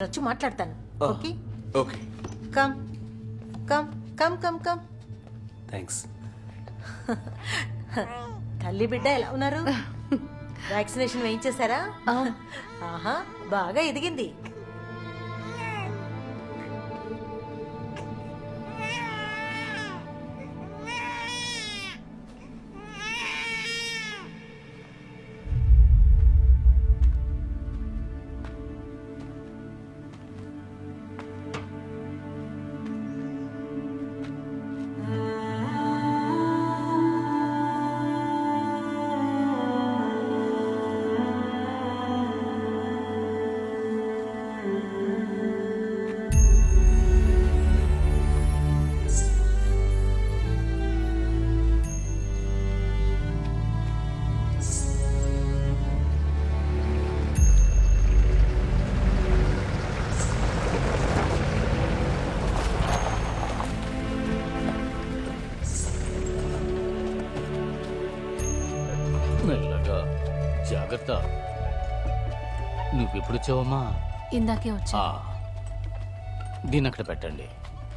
వచ్చి మాట్లాడతాను. Okay okay come come come come come. Thanks. తల్లి బిడ్డ ఎలా ఉన్నారు? వ్యాక్సినేషన్ వేయించేశారా? ఆహా, బాగా ఎదిగింది. మెల్లగా జాగ్రత్త. నువ్వెప్పుడు వచ్చావమ్మా? ఇందాకే వచ్చా. దీన్ని అక్కడ పెట్టండి.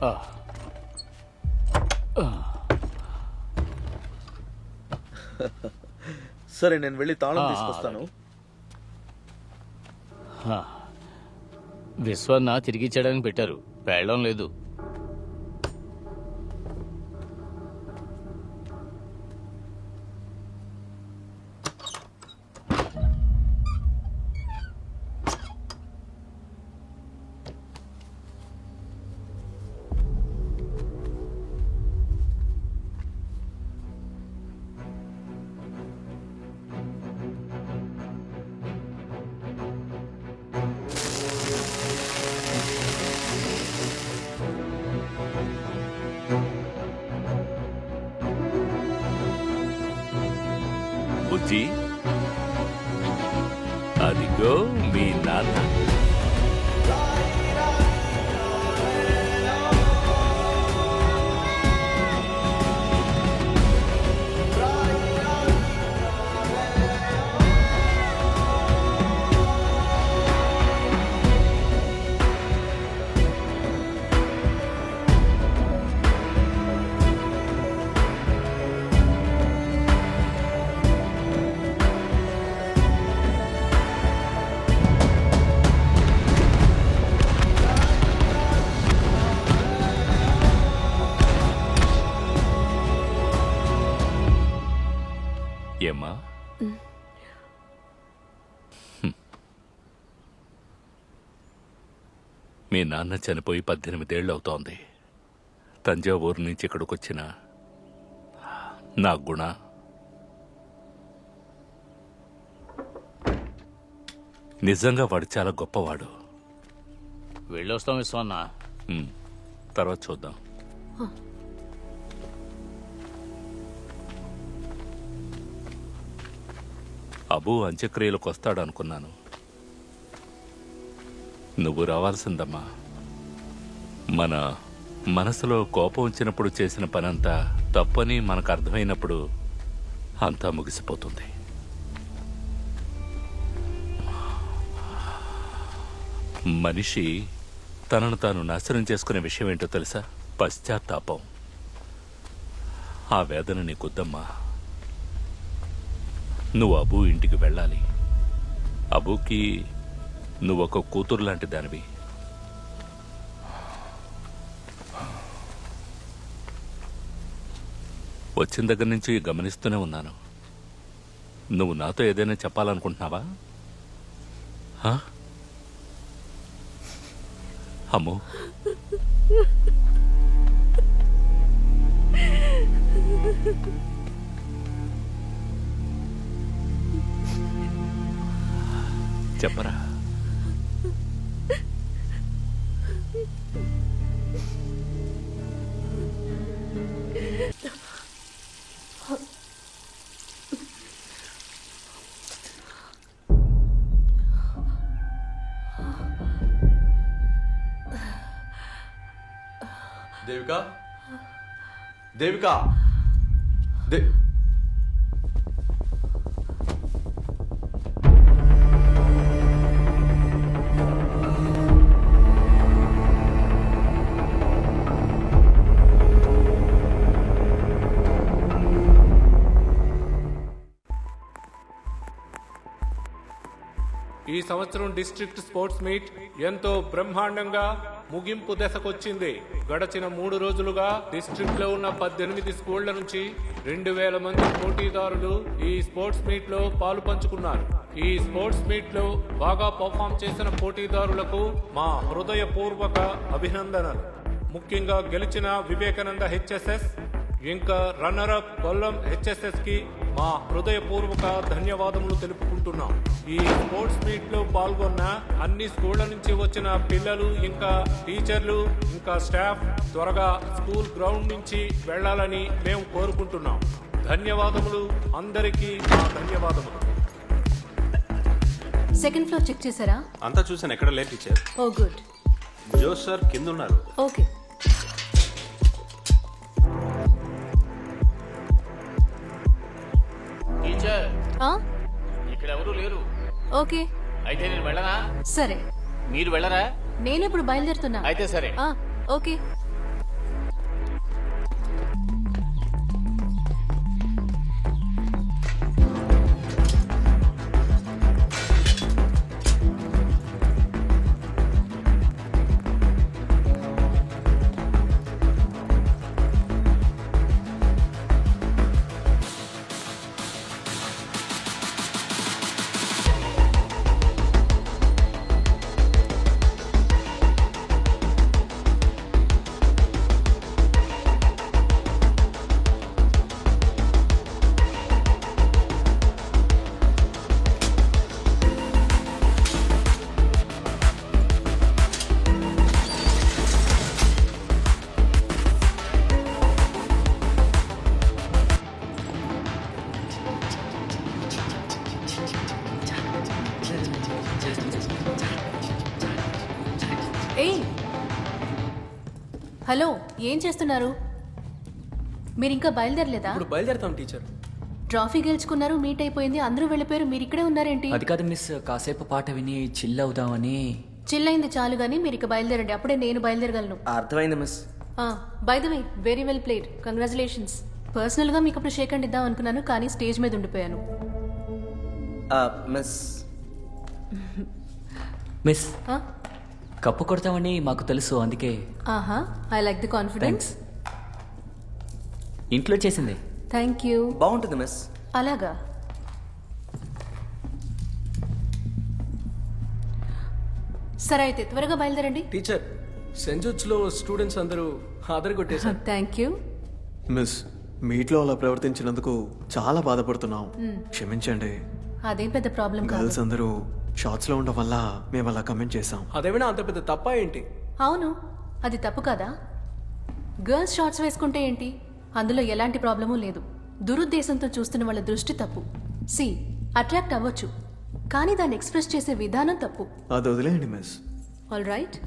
ఆ. ఆ. సరే, నేను వెళ్ళి తాళం ఆ, తీసుకొస్తాను. ఆ. విశ్వన్న తిరిగి ఇచ్చేయడానికి పెట్టారు, పేళం లేదు. బుజ్జి, అదిగో మీ నాన్న. ఏమ్మా? మీ నాన్న చనిపోయి 18 ఏళ్ళు అవుతోంది. తంజావూరు నుంచి ఇక్కడికి వచ్చిన నా గుణ నిజంగా వాడు చాలా గొప్పవాడు. వెళ్ళొస్తాం విశ్వన్న. తర్వాత చూద్దాం. అబు అంత్యక్రియలకు వస్తాడు అనుకున్నాను. నువ్వు రావాల్సిందమ్మా. మన మనసులో కోపం వచ్చినప్పుడు చేసిన పనంతా తప్పని మనకు అర్థమైనప్పుడు అంతా ముగిసిపోతుంది. మనిషి తనను తాను నాశనం చేసుకునే విషయం ఏంటో తెలుసా? పశ్చాత్తాపం. ఆ వేదన నీకొద్దమ్మా. నువ్వు అబూ ఇంటికి వెళ్ళాలి. అబూకి నువ్వొక కూతురు లాంటి దానివి. వచ్చిన దగ్గర నుంచి గమనిస్తూనే ఉన్నాను. నువ్వు నాతో ఏదైనా చెప్పాలనుకుంటున్నావా? అమ్మో, చెప్పరా. దేవిక, దేవిక, సంవత్సరం డిస్ట్రిక్ట్ స్పోర్ట్స్ మీట్ ఎంతో బ్రహ్మాండంగా ముగింపు దశకొచ్చింది. గడచిన 3 రోజులుగా డిస్ట్రిక్ట్ లో ఉన్న 18 స్కూళ్ల నుంచి 2000 మంది పోటీదారులు ఈ స్పోర్ట్స్ మీట్ లో పాలు పంచుకున్నారు. ఈ స్పోర్ట్స్ మీట్ లో బాగా పర్ఫామ్ చేసిన పోటీదారులకు మా హృదయపూర్వక అభినందనలు. ముఖ్యంగా గెలిచిన వివేకానంద హెచ్ఎస్ఎస్ ఇంకా రన్నర్ అప్ కొల్లం హెచ్ఎస్ఎస్ కి మా హృదయపూర్వక ధన్యవాదములు తెలుపుకుంటున్నాం. ఈ స్పోర్ట్స్ మీట్ లో పాల్గొన్న అన్ని స్కూళ్ల నుంచి వచ్చిన పిల్లలు ఇంకా టీచర్లు ఇంకా స్టాఫ్ త్వరగా స్కూల్ గ్రౌండ్ నుంచి వెళ్లాలని మేము కోరుకుంటున్నాం. ధన్యవాదములు, అందరికీ మా ధన్యవాదములు. సెకండ్ ఫ్లోర్ చెక్ చేశారా? అంతా చూసాను, ఎక్కడ లేదు టీచర్. ఓ గుడ్. జోష్ సార్ కింద ఉన్నారు. ఓకే. టీచర్, ఆ? ఇక్కడ ఎవరు లేరు. ఓకే, అయితే నేను వెళ్ళనా? సరే. మీరు వెళ్ళరా? నేను ఇప్పుడు బయలుదేరుతున్నా. అయితే సరే. ఆ, ఓకే. ఏయ్, హలో, ఏం చేస్తున్నారు? మీరు ఇంకా బయలుదేరలేదా? ఇప్పుడు బయలుదేరుతాం టీచర్. ట్రాఫీ గెలుచుకున్నారు, మీట్ అయిపోయింది, అందరూ వెళ్ళిపోయారు, మీరు ఇక్కడే ఉన్నారేంటి? అది కాదు మిస్, కాసేపు పాట విని చిల్ అవుదామని. చిల్లయింది చాలు గానీ మీరు ఇక బయలుదేరండి, అప్పుడే నేను బయలుదేరగలను. అర్థమైంది miss. By the way, very well played, congratulations. Personal గా మీకు అప్పుడు షేక్ హ్యాండ్ ఇద్దాం అనుకున్నాను, కానీ స్టేజ్ మీద ఉండిపోయాను. మిస్ మిస్ కప్పు కొడతామని మాకు తెలుసు, అందుకే. ఆహా, ఐ లైక్ ది కాన్ఫిడెన్స్. ఇంట్లో చేసింది. Thank you. బాగుంటుంది మిస్. అలాగా. సరే అయితే త్వరగా బయలుదేరండి. టీచర్, సెంట్ జూడ్స్లో స్టూడెంట్స్ అందరూ హాజరు కొట్టేశారు. Thank you. మిస్, మీట్లో అలా ప్రవర్తించినందుకు చాలా బాధపడుతున్నాం, క్షమించండి. అదేం పెద్ద ప్రాబ్లం కాదు. గర్ల్స్ అందరూ షార్ట్స్ లో ఉండడం వల్ల మేము అలా కమెంట్ చేసాం. అదేమైనా అంత పెద్ద తప్ప ఏంటి? అవును, అది తప్పు కదా. గర్ల్స్ షార్ట్స్ వేసుకుంటే ఏంటి, అందులో ఎలాంటి ప్రాబ్లమూ లేదు. దురుద్దేశంతో చూస్తున్న వాళ్ళ దృష్టి తప్పు. సి, అట్రాక్ట్ అవ్వచ్చు, కానీ దాన్ని ఎక్స్ప్రెస్ చేసే విధానం తప్పు. అది వదిలేయండి మిస్. ఆల్ రైట్,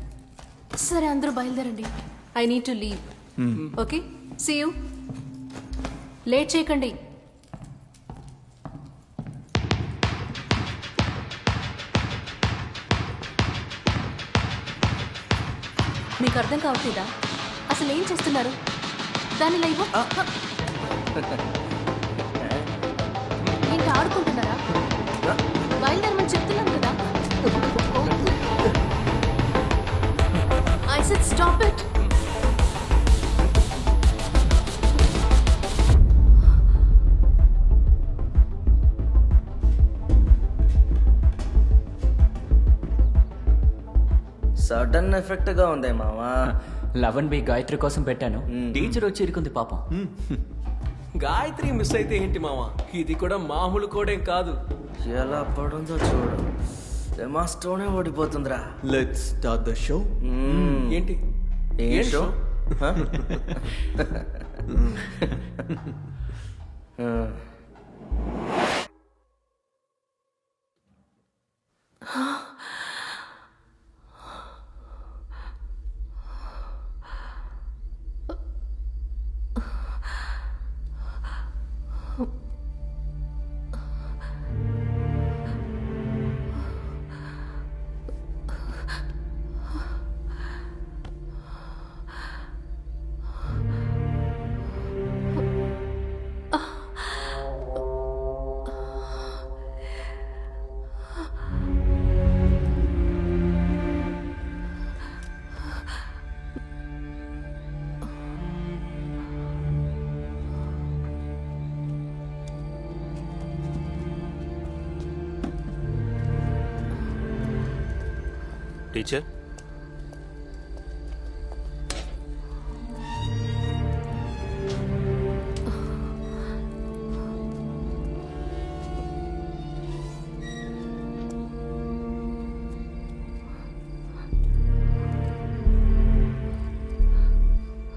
సరే అందరూ బయలుదేరండి. I need to leave. Okay, see you. Late చేయకండి. మీకు అర్థం కావట్లేదా? అసలు ఏం చేస్తున్నారు? దాని లైవ్ ఏంటి, ఆడుకుంటున్నారా? బయలుదేరమని చెప్తున్నాను కదా. I said stop it. Sudden effect గా ఉంది మావా. 11B గాయత్రి కోసం పెట్టాను, టీచర్ వచ్చి ఇరుకుంది పాపం. గాయత్రి మిస్ అయితే ఏంటి మావా, ఇది కూడా మామూలు కోడేం కాదు. ఎలా పడుందో చూడు, మాస్టోనే ఓడిపోతుందిరా. Let's start the show. ఏంటి ఏం షో? టీచర్